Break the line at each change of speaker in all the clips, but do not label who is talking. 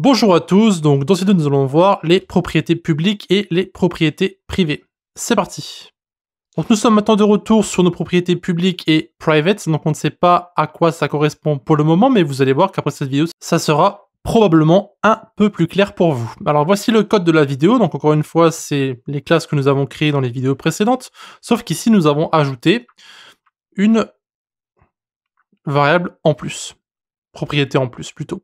Bonjour à tous, donc dans cette vidéo nous allons voir les propriétés publiques et les propriétés privées. C'est parti. Donc nous sommes maintenant de retour sur nos propriétés publiques et private, donc on ne sait pas à quoi ça correspond pour le moment, mais vous allez voir qu'après cette vidéo, ça sera probablement un peu plus clair pour vous. Alors voici le code de la vidéo, donc encore une fois c'est les classes que nous avons créées dans les vidéos précédentes, sauf qu'ici nous avons ajouté une variable en plus, propriété en plus plutôt.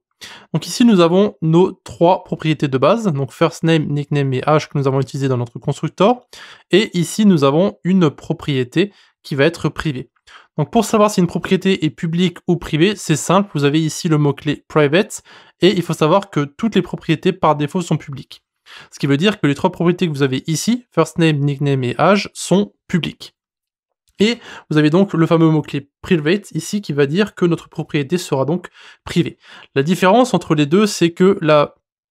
Donc ici, nous avons nos trois propriétés de base, donc first name, nickname et âge que nous avons utilisé dans notre constructeur. Et ici, nous avons une propriété qui va être privée. Donc pour savoir si une propriété est publique ou privée, c'est simple, vous avez ici le mot-clé private, et il faut savoir que toutes les propriétés par défaut sont publiques. Ce qui veut dire que les trois propriétés que vous avez ici, first name, nickname et âge, sont publiques. Et vous avez donc le fameux mot-clé private ici qui va dire que notre propriété sera donc privée. La différence entre les deux, c'est que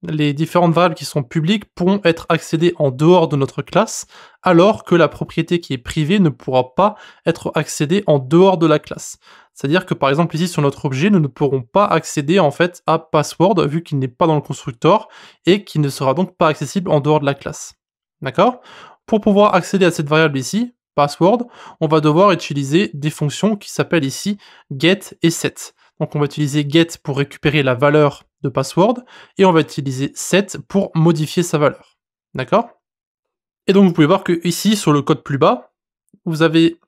les différentes variables qui sont publiques pourront être accédées en dehors de notre classe, alors que la propriété qui est privée ne pourra pas être accédée en dehors de la classe. C'est-à-dire que par exemple ici sur notre objet, nous ne pourrons pas accéder en fait à password vu qu'il n'est pas dans le constructeur et qui ne sera donc pas accessible en dehors de la classe. D'accord? Pour pouvoir accéder à cette variable ici, password, on va devoir utiliser des fonctions qui s'appellent ici get et set. Donc on va utiliser get pour récupérer la valeur de password et on va utiliser set pour modifier sa valeur. D'accord? Et donc vous pouvez voir que ici sur le code plus bas, vous avez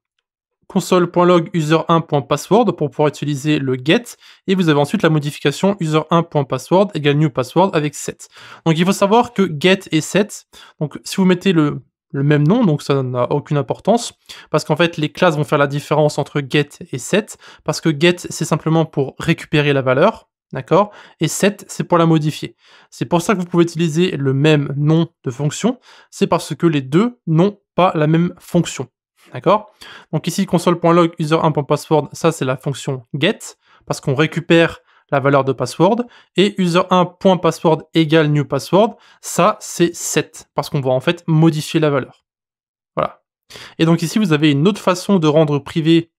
console.log user1.password pour pouvoir utiliser le get et vous avez ensuite la modification user1.password égale new password avec set. Donc il faut savoir que get et set, donc si vous mettez le même nom, donc ça n'a aucune importance, parce qu'en fait les classes vont faire la différence entre get et set, parce que get c'est simplement pour récupérer la valeur, d'accord, et set c'est pour la modifier. C'est pour ça que vous pouvez utiliser le même nom de fonction, c'est parce que les deux n'ont pas la même fonction, d'accord. Donc ici console.log user1.password, ça c'est la fonction get, parce qu'on récupère la valeur de password, et user1.password égale new password, ça c'est set, parce qu'on va en fait modifier la valeur. Voilà. Et donc ici vous avez une autre façon de rendre privé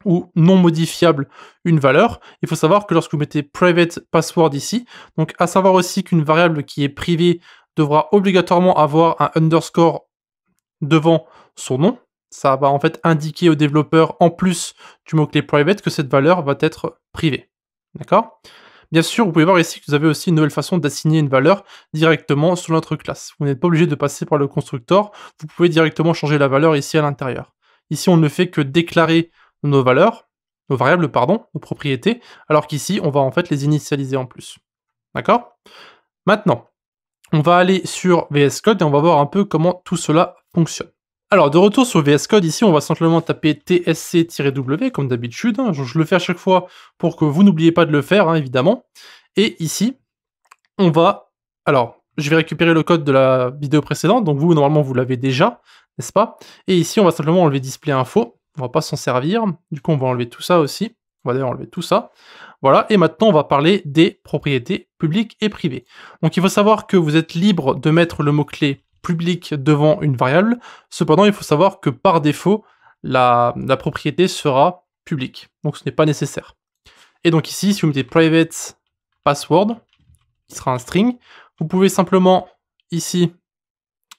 ou non modifiable une valeur. Il faut savoir que lorsque vous mettez private password ici, donc à savoir aussi qu'une variable qui est privée devra obligatoirement avoir un underscore devant son nom. Ça va en fait indiquer au développeur, en plus du mot-clé private, que cette valeur va être privée. D'accord? Bien sûr, vous pouvez voir ici que vous avez aussi une nouvelle façon d'assigner une valeur directement sur notre classe. Vous n'êtes pas obligé de passer par le constructeur, vous pouvez directement changer la valeur ici à l'intérieur. Ici, on ne fait que déclarer nos valeurs, nos variables, pardon, nos propriétés, alors qu'ici, on va en fait les initialiser en plus. D'accord? Maintenant, on va aller sur VS Code et on va voir un peu comment tout cela fonctionne. Alors, de retour sur VS Code, ici, on va simplement taper tsc-w, comme d'habitude. Hein. Je le fais à chaque fois pour que vous n'oubliez pas de le faire, hein, évidemment. Et ici, on va... Alors, je vais récupérer le code de la vidéo précédente, donc vous, normalement, vous l'avez déjà, n'est-ce pas? Et ici, on va simplement enlever display info. On va pas s'en servir. Du coup, on va enlever tout ça aussi. On va d'ailleurs enlever tout ça. Voilà, et maintenant, on va parler des propriétés publiques et privées. Donc, il faut savoir que vous êtes libre de mettre le mot-clé public devant une variable. Cependant, il faut savoir que par défaut, la propriété sera publique. Donc ce n'est pas nécessaire. Et donc ici, si vous mettez private password, qui sera un string, vous pouvez simplement ici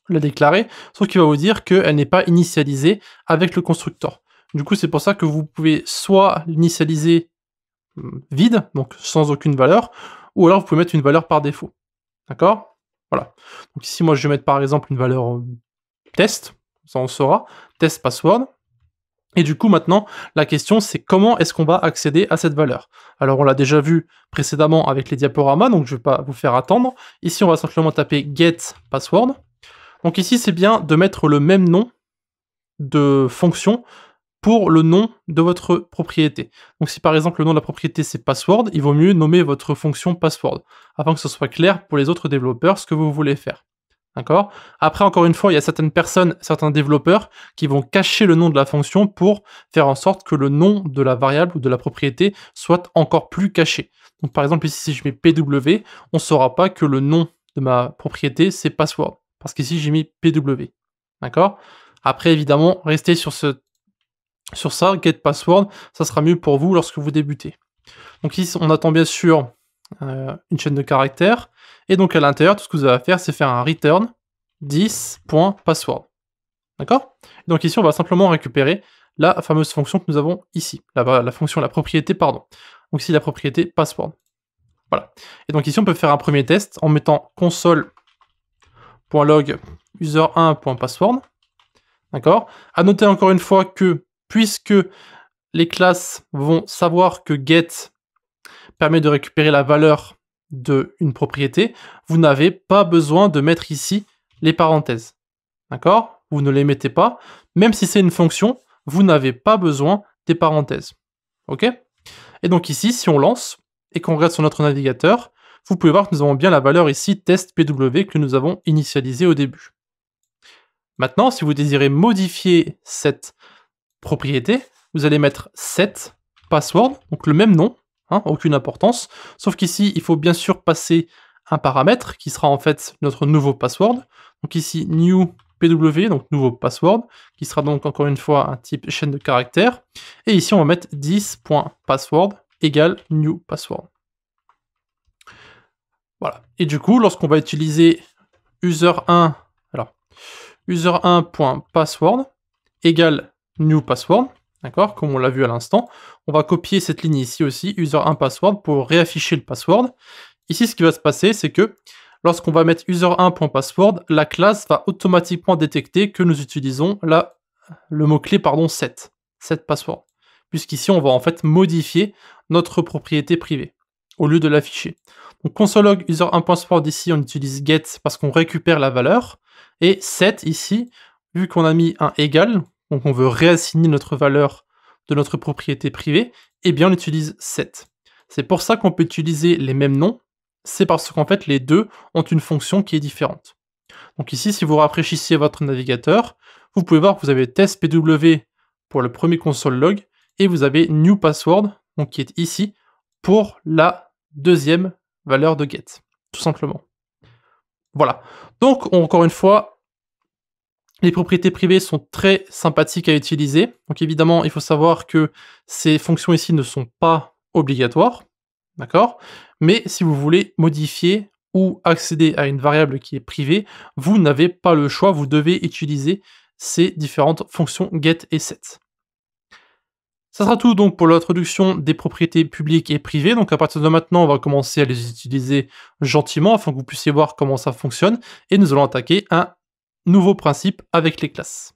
la déclarer, sauf qu'il va vous dire qu'elle n'est pas initialisée avec le constructeur. Du coup, c'est pour ça que vous pouvez soit l'initialiser vide, donc sans aucune valeur, ou alors vous pouvez mettre une valeur par défaut. D'accord ? Voilà. Donc ici, moi, je vais mettre par exemple une valeur test, ça on saura, test password. Et du coup, maintenant, la question, c'est comment est-ce qu'on va accéder à cette valeur? Alors, on l'a déjà vu précédemment avec les diaporamas, donc je ne vais pas vous faire attendre. Ici, on va simplement taper get password. Donc ici, c'est bien de mettre le même nom de fonction pour le nom de votre propriété. Donc si par exemple le nom de la propriété c'est password, il vaut mieux nommer votre fonction password, afin que ce soit clair pour les autres développeurs ce que vous voulez faire. D'accord? Après, encore une fois, il y a certaines personnes, certains développeurs qui vont cacher le nom de la fonction pour faire en sorte que le nom de la variable ou de la propriété soit encore plus caché. Donc par exemple ici si je mets pw, on ne saura pas que le nom de ma propriété c'est password, parce qu'ici j'ai mis pw. D'accord? Après évidemment, restez sur ça, get password, ça sera mieux pour vous lorsque vous débutez. Donc ici, on attend bien sûr une chaîne de caractères. Et donc à l'intérieur, tout ce que vous avez à faire, c'est faire un return 10.password. D'accord? Donc ici, on va simplement récupérer la fameuse fonction que nous avons ici. La fonction, la propriété, pardon. Donc ici, la propriété password. Voilà. Et donc ici, on peut faire un premier test en mettant console.log user1.password. D'accord? À noter encore une fois que, puisque les classes vont savoir que get permet de récupérer la valeur d'une propriété, vous n'avez pas besoin de mettre ici les parenthèses. D'accord? Vous ne les mettez pas. Même si c'est une fonction, vous n'avez pas besoin des parenthèses. Ok? Et donc ici, si on lance et qu'on regarde sur notre navigateur, vous pouvez voir que nous avons bien la valeur ici test.pw que nous avons initialisée au début. Maintenant, si vous désirez modifier cette propriété, vous allez mettre set password, donc le même nom, hein, aucune importance, sauf qu'ici, il faut bien sûr passer un paramètre qui sera en fait notre nouveau password. Donc ici, new pw, donc nouveau password, qui sera donc encore une fois un type chaîne de caractères. Et ici, on va mettre 10.password égale new password. Voilà. Et du coup, lorsqu'on va utiliser user1, alors user1.password égale new password, d'accord, comme on l'a vu à l'instant, on va copier cette ligne ici aussi, user1password, pour réafficher le password. Ici, ce qui va se passer, c'est que lorsqu'on va mettre user1.password, la classe va automatiquement détecter que nous utilisons le mot-clé set password. Puisqu'ici, on va en fait modifier notre propriété privée, au lieu de l'afficher. Donc console.log user1.password, ici, on utilise get parce qu'on récupère la valeur. Et set, ici, vu qu'on a mis un égal, donc on veut réassigner notre valeur de notre propriété privée, eh bien on utilise set. C'est pour ça qu'on peut utiliser les mêmes noms, c'est parce qu'en fait les deux ont une fonction qui est différente. Donc ici, si vous rafraîchissez votre navigateur, vous pouvez voir que vous avez test.pw pour le premier console log, et vous avez new password, donc qui est ici, pour la deuxième valeur de get, tout simplement. Voilà. Donc encore une fois, les propriétés privées sont très sympathiques à utiliser. Donc évidemment, il faut savoir que ces fonctions ici ne sont pas obligatoires, d'accord? Mais si vous voulez modifier ou accéder à une variable qui est privée, vous n'avez pas le choix, vous devez utiliser ces différentes fonctions get et set. Ça sera tout donc pour l'introduction des propriétés publiques et privées. Donc à partir de maintenant, on va commencer à les utiliser gentiment afin que vous puissiez voir comment ça fonctionne. Et nous allons attaquer un nouveau principe avec les classes.